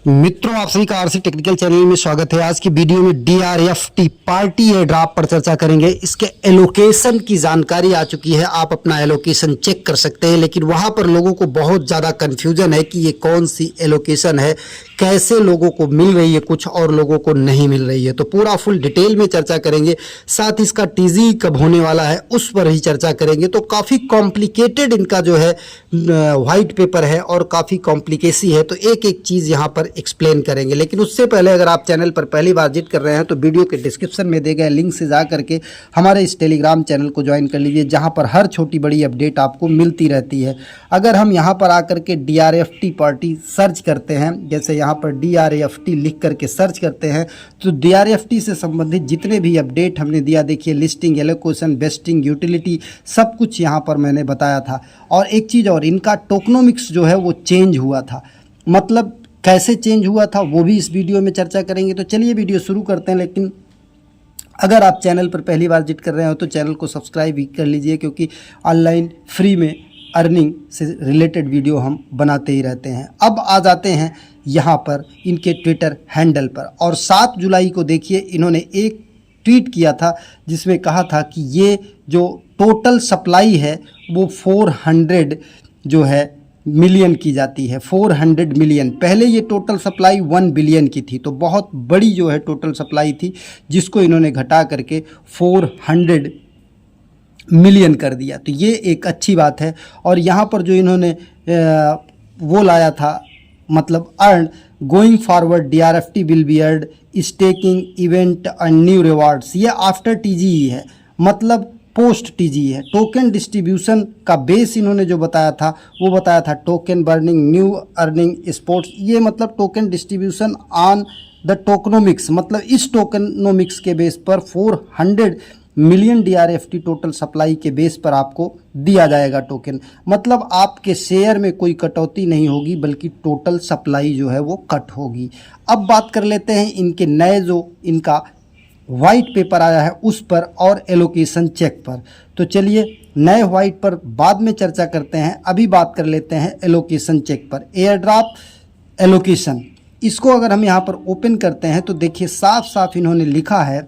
मित्रों, आप सभी का आरसी टेक्निकल चैनल में स्वागत है। आज की वीडियो में डीआरएफटी पार्टी एयर ड्राफ्ट पर चर्चा करेंगे। इसके एलोकेशन की जानकारी आ चुकी है, आप अपना एलोकेशन चेक कर सकते हैं, लेकिन वहां पर लोगों को बहुत ज़्यादा कन्फ्यूजन है कि ये कौन सी एलोकेशन है, कैसे लोगों को मिल रही है कुछ और लोगों को नहीं मिल रही है। तो पूरा फुल डिटेल में चर्चा करेंगे, साथ ही इसका टीजी कब होने वाला है उस पर ही चर्चा करेंगे। तो काफ़ी कॉम्प्लिकेटेड इनका जो है वाइट पेपर है और काफ़ी कॉम्प्लिकेसी है, तो एक एक चीज़ यहाँ पर एक्सप्लेन करेंगे। लेकिन उससे पहले अगर आप चैनल पर पहली बार विजिट कर रहे हैं तो वीडियो के डिस्क्रिप्शन में दिए गए लिंक से जा करके हमारे इस टेलीग्राम चैनल को ज्वाइन कर लीजिए, जहां पर हर छोटी बड़ी अपडेट आपको मिलती रहती है। अगर हम यहां पर आकर के डीआरएफटी पार्टी सर्च करते हैं, जैसे यहां पर डीआरएफटी लिख करके सर्च करते हैं, तो डीआरएफटी से संबंधित जितने भी अपडेट हमने दिया, देखिए लिस्टिंग, एलोकेशन, वेस्टिंग, यूटिलिटी, सब कुछ यहाँ पर मैंने बताया था। और एक चीज़ और, इनका टोकनोमिक्स जो है वो चेंज हुआ था, मतलब कैसे चेंज हुआ था वो भी इस वीडियो में चर्चा करेंगे। तो चलिए वीडियो शुरू करते हैं। लेकिन अगर आप चैनल पर पहली बार विजिट कर रहे हो तो चैनल को सब्सक्राइब भी कर लीजिए, क्योंकि ऑनलाइन फ्री में अर्निंग से रिलेटेड वीडियो हम बनाते ही रहते हैं। अब आ जाते हैं यहाँ पर इनके ट्विटर हैंडल पर, और 7 जुलाई को देखिए इन्होंने एक ट्वीट किया था जिसमें कहा था कि ये जो टोटल सप्लाई है वो 400 जो है मिलियन की जाती है, 400 मिलियन। पहले ये टोटल सप्लाई 1 बिलियन की थी, तो बहुत बड़ी जो है टोटल सप्लाई थी, जिसको इन्होंने घटा करके 400 मिलियन कर दिया। तो ये एक अच्छी बात है। और यहाँ पर जो इन्होंने वो लाया था, मतलब earn going forward DRFT will be earn staking event and new rewards, ये आफ्टर टीजी है, मतलब पोस्ट टीजी है। टोकन डिस्ट्रीब्यूशन का बेस इन्होंने जो बताया था वो बताया था token burning, new earning sports, ये मतलब token distribution on the tokenomics, मतलब इस टोकनोमिक्स के बेस पर 400 मिलियन डीआरएफटी टोटल सप्लाई के बेस पर आपको दिया जाएगा टोकन। मतलब आपके शेयर में कोई कटौती नहीं होगी, बल्कि टोटल सप्लाई जो है वो कट होगी। अब बात कर लेते हैं इनके नए जो इनका वाइट पेपर आया है उस पर और एलोकेशन चेक पर। तो चलिए नए वाइट पर बाद में चर्चा करते हैं, अभी बात कर लेते हैं एलोकेशन चेक पर। एयर ड्रॉप एलोकेशन, इसको अगर हम यहाँ पर ओपन करते हैं तो देखिए साफ साफ इन्होंने लिखा है,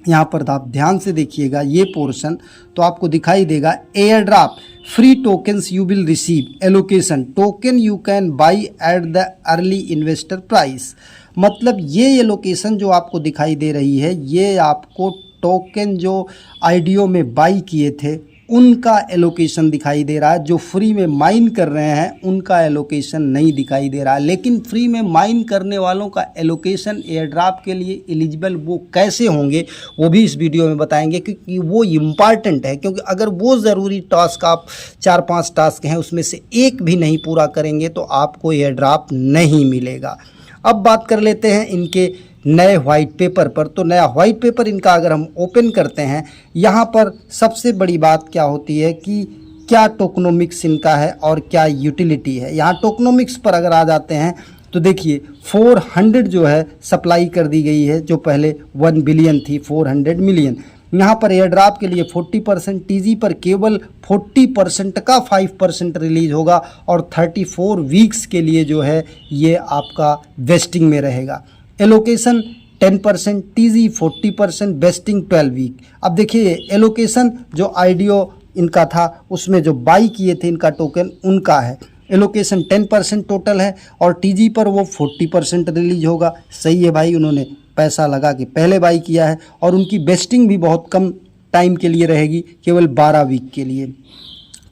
यहाँ पर आप ध्यान से देखिएगा ये पोर्शन, तो आपको दिखाई देगा air drop free tokens you will receive allocation token you can buy at the early investor price. मतलब ये एलोकेशन जो आपको दिखाई दे रही है, ये आपको टोकन जो आईडीओ में बाई किए थे उनका एलोकेशन दिखाई दे रहा है। जो फ्री में माइन कर रहे हैं उनका एलोकेशन नहीं दिखाई दे रहा है। लेकिन फ्री में माइन करने वालों का एलोकेशन एयर ड्रॉप के लिए एलिजिबल वो कैसे होंगे वो भी इस वीडियो में बताएंगे, क्योंकि वो इम्पॉर्टेंट है। क्योंकि अगर वो ज़रूरी टास्क, आप 4-5 टास्क हैं उसमें से एक भी नहीं पूरा करेंगे तो आपको एयर ड्रॉप नहीं मिलेगा। अब बात कर लेते हैं इनके नए वाइट पेपर पर। तो नया वाइट पेपर इनका अगर हम ओपन करते हैं, यहाँ पर सबसे बड़ी बात क्या होती है कि क्या टोकनोमिक्स इनका है और क्या यूटिलिटी है। यहाँ टोकनोमिक्स पर अगर आ जाते हैं तो देखिए 400 जो है सप्लाई कर दी गई है, जो पहले 1 बिलियन थी, 400 मिलियन। यहाँ पर एयर ड्रॉप के लिए 40%, टीजी पर केवल 40% का 5% रिलीज होगा, और 34 वीक्स के लिए जो है ये आपका वेस्टिंग में रहेगा। Allocation 10%, TG 40%, vesting 12 week. अब देखिए एलोकेशन जो आईडीओ इनका था उसमें जो बाई किए थे इनका टोकन उनका है, एलोकेशन 10% टोटल है, और टीजी पर वो 40% रिलीज होगा। सही है भाई, उन्होंने पैसा लगा के पहले बाई किया है, और उनकी वेस्टिंग भी बहुत कम टाइम के लिए रहेगी, केवल 12 वीक के लिए।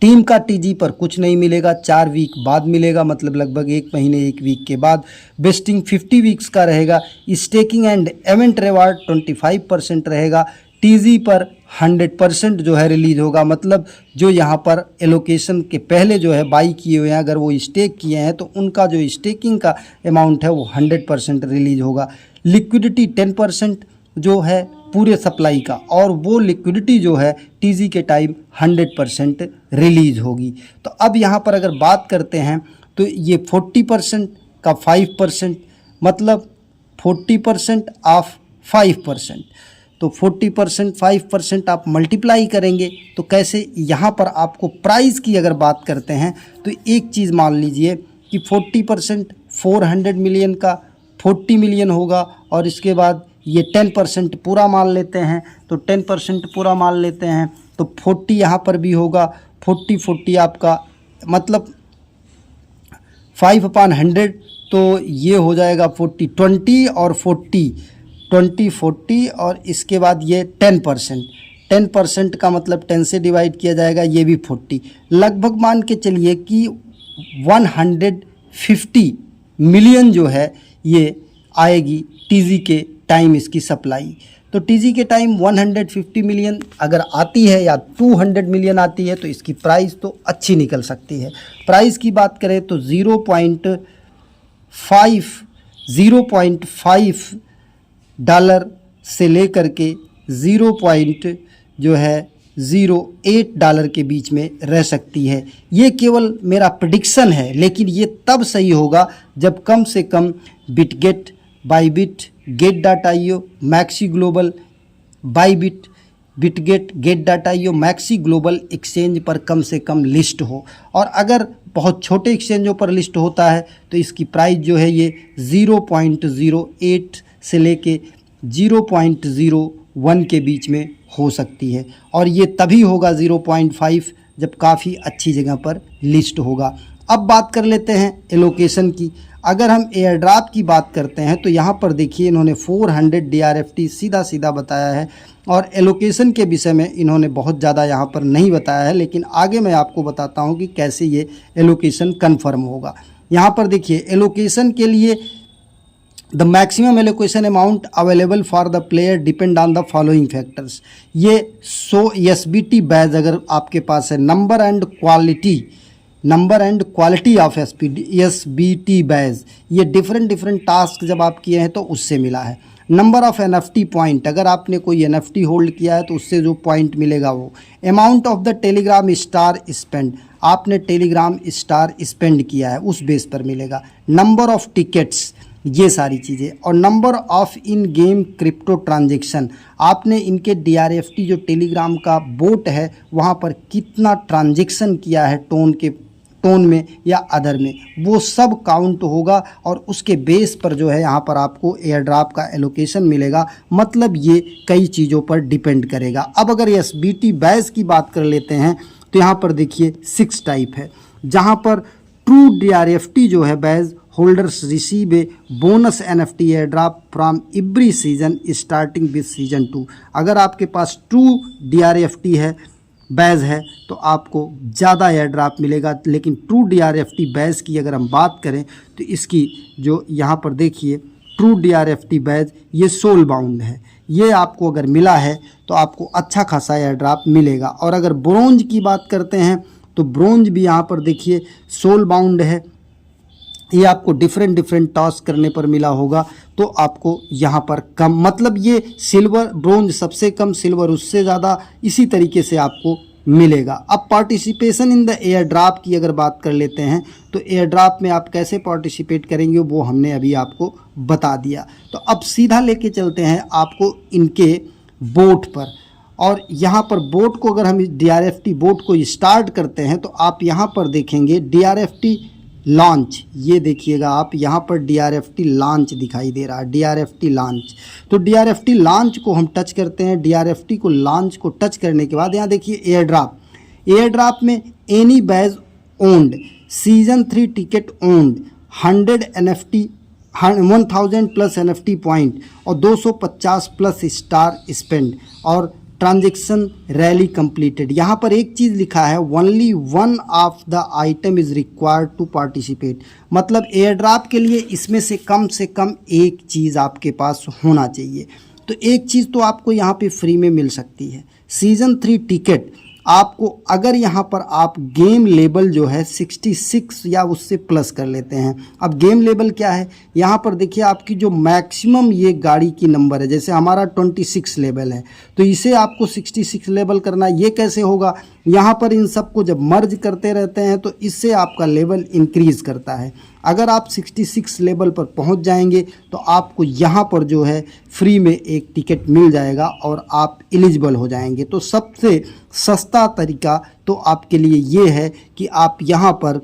टीम का टीजी पर कुछ नहीं मिलेगा, 4 वीक बाद मिलेगा, मतलब लगभग 1 महीने 1 वीक के बाद। वेस्टिंग 50 वीक्स का रहेगा। स्टेकिंग एंड इवेंट रिवार्ड 25% रहेगा। टीजी पर 100% जो है रिलीज होगा, मतलब जो यहाँ पर एलोकेशन के पहले जो है बाई किए हुए हैं, अगर वो स्टेक किए हैं तो उनका जो स्टेकिंग का अमाउंट है वो 100% रिलीज होगा। लिक्विडिटी 10% जो है पूरे सप्लाई का, और वो लिक्विडिटी जो है टीजी के टाइम 100% रिलीज होगी। तो अब यहाँ पर अगर बात करते हैं तो ये 40% का 5%, मतलब 40% ऑफ 5%, तो 40% 5% आप मल्टीप्लाई करेंगे तो कैसे, यहाँ पर आपको प्राइस की अगर बात करते हैं तो एक चीज़ मान लीजिए कि 40% 400 मिलियन का 40 मिलियन होगा, और इसके बाद ये 10% पूरा मान लेते हैं, तो 10% पूरा मान लेते हैं तो 40 यहाँ पर भी होगा। 40 आपका मतलब 5/100, तो ये हो जाएगा 40 20 और 40 20 40, और इसके बाद ये 10% का मतलब 10 से डिवाइड किया जाएगा, ये भी 40। लगभग मान के चलिए कि 150 मिलियन जो है ये आएगी टीजी के टाइम इसकी सप्लाई। तो टीजी के टाइम 150 मिलियन अगर आती है या 200 मिलियन आती है तो इसकी प्राइस तो अच्छी निकल सकती है। प्राइस की बात करें तो 0.5 डॉलर से लेकर के 0.08 डॉलर के बीच में रह सकती है। ये केवल मेरा प्रेडिक्शन है, लेकिन ये तब सही होगा जब कम से कम बिटगेट, बाइबिट, गेट.io, मैक्सी ग्लोबल, बाइबिट, बिटगेट, गेट.io, मैक्सी ग्लोबल एक्सचेंज पर कम से कम लिस्ट हो। और अगर बहुत छोटे एक्सचेंजों पर लिस्ट होता है तो इसकी प्राइस जो है ये 0.08 से लेके 0.01 के बीच में हो सकती है, और ये तभी होगा 0.5 जब काफ़ी अच्छी जगह पर लिस्ट होगा। अब बात कर लेते हैं एलोकेशन की। अगर हम एयर ड्रॉप की बात करते हैं तो यहाँ पर देखिए इन्होंने 400 DRFT सीधा बताया है, और एलोकेशन के विषय में इन्होंने बहुत ज़्यादा यहाँ पर नहीं बताया है, लेकिन आगे मैं आपको बताता हूँ कि कैसे ये एलोकेशन कन्फर्म होगा। यहाँ पर देखिए एलोकेशन के लिए the maximum allocation amount available for the player depend on the following factors. ये SBT बैज अगर आपके पास है, number and quality of SBT badge, ये डिफरेंट टास्क जब आप किए हैं तो उससे मिला है। नंबर ऑफ NFT पॉइंट, अगर आपने कोई NFT होल्ड किया है तो उससे जो पॉइंट मिलेगा वो। Amount of the Telegram star spend, आपने टेलीग्राम स्टार स्पेंड किया है उस बेस पर मिलेगा। नंबर ऑफ टिकट्स, ये सारी चीज़ें, और number of in game crypto transaction, आपने इनके DRFT जो टेलीग्राम का बोट है वहाँ पर कितना ट्रांजेक्शन किया है टोन में या अदर में, वो सब काउंट होगा, और उसके बेस पर जो है यहाँ पर आपको एयर ड्रॉप का एलोकेशन मिलेगा। मतलब ये कई चीज़ों पर डिपेंड करेगा। अब अगर SBT बैज की बात कर लेते हैं तो यहाँ पर देखिए 6 टाइप है, जहाँ पर ट्रू DRFT जो है badge holders receive a bonus NFT airdrop from every season starting with season 2। अगर आपके पास ट्रू DRFT है बैज है तो आपको ज़्यादा एयर ड्रॉप मिलेगा, लेकिन ट्रू DRFT बैज की अगर हम बात करें तो इसकी जो यहाँ पर देखिए ट्रू DRFT बैज ये सोल बाउंड है, ये आपको अगर मिला है तो आपको अच्छा खासा एयर ड्रॉप मिलेगा। और अगर ब्रोंज की बात करते हैं तो ब्रोंज भी यहाँ पर देखिए सोल बाउंड है, ये आपको डिफरेंट टास्क करने पर मिला होगा तो आपको यहाँ पर कम, मतलब ये सिल्वर, ब्रोंज सबसे कम, सिल्वर उससे ज़्यादा, इसी तरीके से आपको मिलेगा। अब participation in the air drop की अगर बात कर लेते हैं तो एयर ड्रॉप में आप कैसे पार्टिसिपेट करेंगे वो हमने अभी आपको बता दिया। तो अब सीधा लेके चलते हैं आपको इनके बोट पर, और यहाँ पर बोट को अगर हम DRFT बोट को स्टार्ट करते हैं तो आप यहाँ पर देखेंगे DRFT लॉन्च, ये देखिएगा आप यहाँ पर DRFT लॉन्च दिखाई दे रहा है, DRFT लॉन्च। तो DRFT लॉन्च को हम टच करते हैं। DRFT को लॉन्च को टच करने के बाद यहाँ देखिए एयर ड्रॉप में any badge owned, season 3 ticket owned, 100 NFT 1000 plus NFT point और 250 प्लस स्टार स्पेंड और ट्रांजेक्शन रैली कंप्लीटेड। यहाँ पर एक चीज़ लिखा है only one of the item is required to participate, मतलब एयर ड्रॉप के लिए इसमें से कम एक चीज़ आपके पास होना चाहिए। तो एक चीज़ तो आपको यहाँ पे फ्री में मिल सकती है, सीज़न 3 टिकट आपको, अगर यहाँ पर आप गेम लेवल जो है 66 या उससे प्लस कर लेते हैं। अब गेम लेवल क्या है, यहाँ पर देखिए आपकी जो मैक्सिमम ये गाड़ी की नंबर है, जैसे हमारा 26 लेवल है तो इसे आपको 66 लेवल करना है। ये कैसे होगा, यहाँ पर इन सबको जब मर्ज करते रहते हैं तो इससे आपका लेवल इंक्रीज करता है। अगर आप 66 लेवल पर पहुँच जाएंगे तो आपको यहाँ पर जो है फ्री में एक टिकट मिल जाएगा और आप एलिजिबल हो जाएंगे। तो सबसे सस्ता तरीका तो आपके लिए ये है कि आप यहाँ पर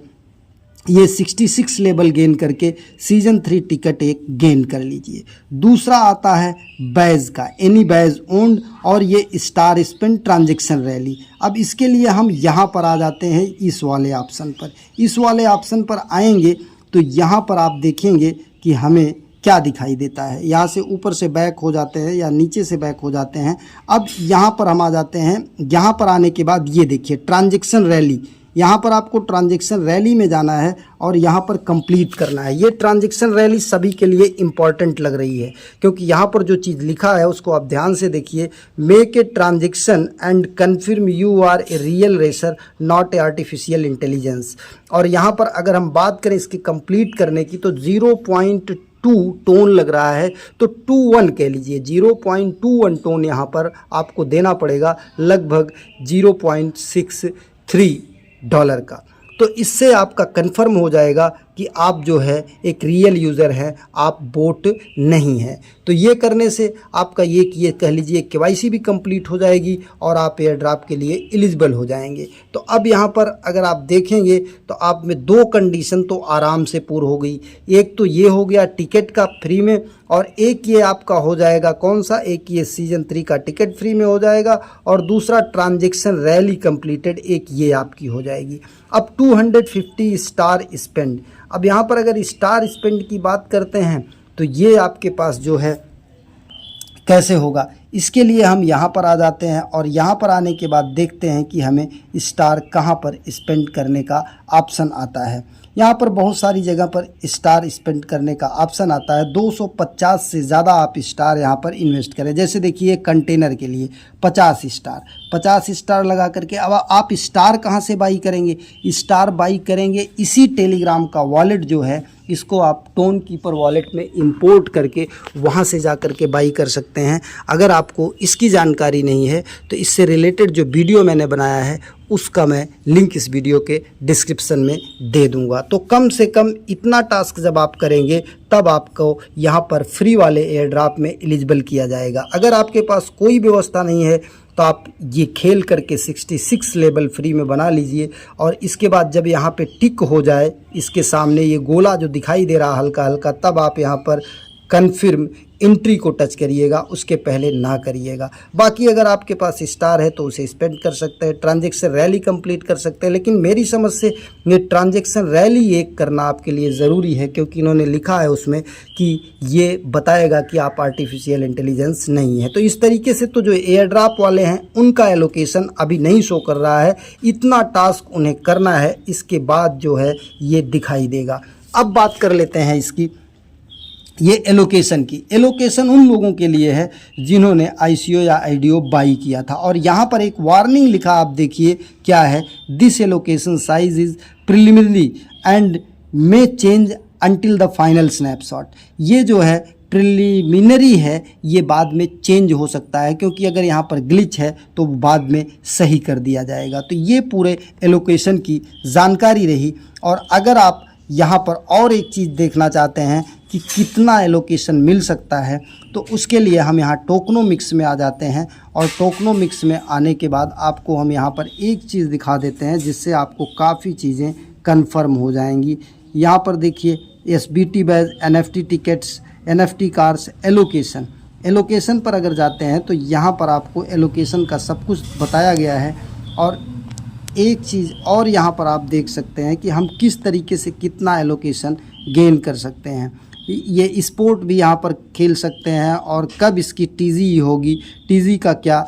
ये 66 लेवल गेन करके सीजन 3 टिकट एक गेन कर लीजिए। दूसरा आता है बैज का, एनी बैज ओन्ड, और ये स्टार स्पिन ट्रांजैक्शन रैली। अब इसके लिए हम यहाँ पर आ जाते हैं इस वाले ऑप्शन पर। इस वाले ऑप्शन पर आएंगे तो यहाँ पर आप देखेंगे कि हमें क्या दिखाई देता है। यहाँ से ऊपर से बैक हो जाते हैं या नीचे से बैक हो जाते हैं। अब यहाँ पर हम आ जाते हैं। यहाँ पर आने के बाद ये देखिए ट्रांजैक्शन रैली, यहाँ पर आपको ट्रांजैक्शन रैली में जाना है और यहाँ पर कंप्लीट करना है। ये ट्रांजैक्शन रैली सभी के लिए इम्पॉर्टेंट लग रही है, क्योंकि यहाँ पर जो चीज़ लिखा है उसको आप ध्यान से देखिए। Make a transaction and confirm you are a real racer not a artificial intelligence. और यहाँ पर अगर हम बात करें इसकी कंप्लीट करने की तो 0.2 टोन लग रहा है, तो 21 कह लीजिए, 0.21 टोन यहाँ पर आपको देना पड़ेगा, लगभग 0.63 डॉलर का। तो इससे आपका कंफर्म हो जाएगा कि आप जो है एक रियल यूज़र हैं, आप बोट नहीं हैं। तो ये करने से आपका ये कह लीजिए KYC भी कंप्लीट हो जाएगी और आप एयर ड्रॉप के लिए एलिजिबल हो जाएंगे। तो अब यहाँ पर अगर आप देखेंगे तो आप में 2 कंडीशन तो आराम से पूरी हो गई। एक तो ये हो गया टिकट का फ्री में, और एक ये आपका हो जाएगा कौन सा, एक ये सीजन 3 का टिकट फ्री में हो जाएगा, और दूसरा ट्रांजैक्शन रैली कंप्लीटेड, एक ये आपकी हो जाएगी। अब 250 स्टार स्पेंड। अब यहाँ पर अगर स्टार स्पेंड की बात करते हैं तो ये आपके पास जो है कैसे होगा, इसके लिए हम यहाँ पर आ जाते हैं और यहाँ पर आने के बाद देखते हैं कि हमें स्टार कहाँ पर स्पेंड करने का ऑप्शन आता है। यहाँ पर बहुत सारी जगह पर स्टार स्पेंड करने का ऑप्शन आता है। 250 से ज़्यादा आप स्टार यहाँ पर इन्वेस्ट करें। जैसे देखिए कंटेनर के लिए 50 स्टार लगा करके, अब आप स्टार कहाँ से बाई करेंगे, स्टार बाई करेंगे इसी टेलीग्राम का वॉलेट जो है, इसको आप टोन कीपर वॉलेट में इंपोर्ट करके वहाँ से जा कर के बाई कर सकते हैं। अगर आपको इसकी जानकारी नहीं है तो इससे रिलेटेड जो वीडियो मैंने बनाया है उसका मैं लिंक इस वीडियो के डिस्क्रिप्शन में दे दूंगा। तो कम से कम इतना टास्क जब आप करेंगे तब आपको यहाँ पर फ्री वाले एयर ड्रॉप में एलिजिबल किया जाएगा। अगर आपके पास कोई व्यवस्था नहीं है तो आप ये खेल करके 66 लेवल फ्री में बना लीजिए, और इसके बाद जब यहाँ पे टिक हो जाए, इसके सामने ये गोला जो दिखाई दे रहा हल्का हल्का, तब आप यहाँ पर कन्फर्म एंट्री को टच करिएगा, उसके पहले ना करिएगा। बाकी अगर आपके पास स्टार है तो उसे स्पेंड कर सकते हैं, ट्रांजैक्शन रैली कंप्लीट कर सकते हैं। लेकिन मेरी समझ से ये ट्रांजैक्शन रैली एक करना आपके लिए ज़रूरी है, क्योंकि इन्होंने लिखा है उसमें कि ये बताएगा कि आप आर्टिफिशियल इंटेलिजेंस नहीं है। तो इस तरीके से तो जो एयर ड्रॉप वाले हैं उनका एलोकेशन अभी नहीं शो कर रहा है, इतना टास्क उन्हें करना है, इसके बाद जो है ये दिखाई देगा। अब बात कर लेते हैं इसकी ये एलोकेशन की। एलोकेशन उन लोगों के लिए है जिन्होंने ICO या IDO बाई किया था, और यहाँ पर एक वार्निंग लिखा, आप देखिए क्या है, this allocation size is preliminary and may change until the final snapshot. ये जो है प्रिलिमिनरी है, ये बाद में चेंज हो सकता है, क्योंकि अगर यहाँ पर ग्लिच है तो बाद में सही कर दिया जाएगा। तो ये पूरे एलोकेशन की जानकारी रही। और अगर आप यहाँ पर और एक चीज़ देखना चाहते हैं कि कितना एलोकेशन मिल सकता है, तो उसके लिए हम यहाँ टोकनोमिक्स में आ जाते हैं, और टोकनोमिक्स में आने के बाद आपको हम यहाँ पर एक चीज़ दिखा देते हैं जिससे आपको काफ़ी चीज़ें कंफर्म हो जाएंगी। यहाँ पर देखिए SBT badge, NFT tickets, NFT cards, allocation पर अगर जाते हैं तो यहाँ पर आपको एलोकेशन का सब कुछ बताया गया है। और एक चीज़ और यहाँ पर आप देख सकते हैं कि हम किस तरीके से कितना एलोकेशन गेन कर सकते हैं। ये स्पोर्ट भी यहाँ पर खेल सकते हैं, और कब इसकी TG होगी, TG का क्या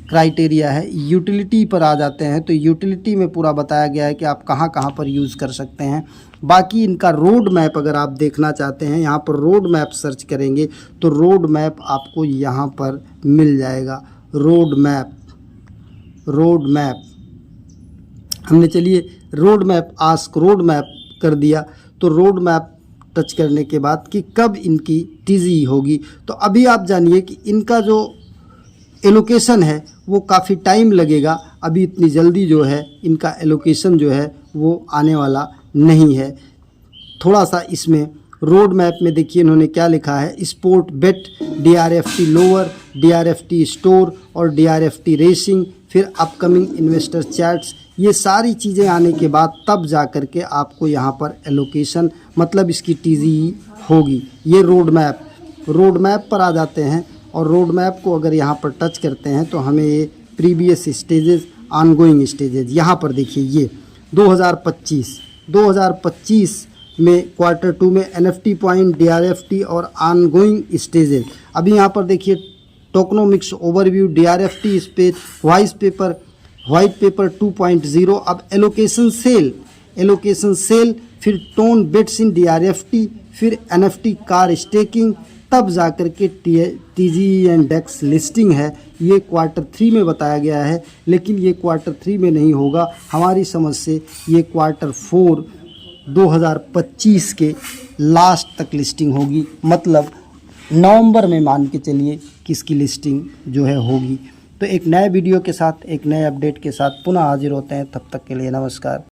क्राइटेरिया है। यूटिलिटी पर आ जाते हैं तो यूटिलिटी में पूरा बताया गया है कि आप कहाँ कहाँ पर यूज़ कर सकते हैं। बाकी इनका रोड मैप अगर आप देखना चाहते हैं, यहाँ पर रोड मैप सर्च करेंगे तो रोड मैप आपको यहाँ पर मिल जाएगा। रोड मैप हमने चलिए road map ask road map कर दिया, तो रोड मैप टच करने के बाद कि कब इनकी TG होगी, तो अभी आप जानिए कि इनका जो एलोकेशन है वो काफ़ी टाइम लगेगा। अभी इतनी जल्दी जो है इनका एलोकेशन जो है वो आने वाला नहीं है। थोड़ा सा इसमें रोड मैप में देखिए इन्होंने क्या लिखा है, स्पोर्ट बेट, DRFT लोअर, DRFT स्टोर और DRFT रेसिंग, फिर अपकमिंग इन्वेस्टर चैट्स, ये सारी चीज़ें आने के बाद तब जा कर के आपको यहाँ पर एलोकेशन मतलब इसकी TGE होगी। ये रोड मैप पर आ जाते हैं और रोड मैप को अगर यहाँ पर टच करते हैं तो हमें ये प्रीवियस स्टेजेस, ऑनगोइंग स्टेजेस, यहाँ पर देखिए ये 2025 में Q2 में NFT पॉइंट, DRFT और ऑनगोइंग स्टेजेस। अभी यहाँ पर देखिए tokenomics overview, DRFT space, white paper 2.0। अब एलोकेशन सेल, फिर टोन बिट्स इन DRFT, फिर NFT कार स्टेकिंग, तब जाकर के TGE एंड DEX लिस्टिंग है। ये Q3 में बताया गया है, लेकिन ये Q3 में नहीं होगा। हमारी समझ से ये Q4 2025 के लास्ट तक लिस्टिंग होगी, मतलब नवंबर में मान के चलिए किसकी लिस्टिंग जो है होगी। तो एक नए वीडियो के साथ, एक नए अपडेट के साथ पुनः हाजिर होते हैं। तब तक के लिए नमस्कार।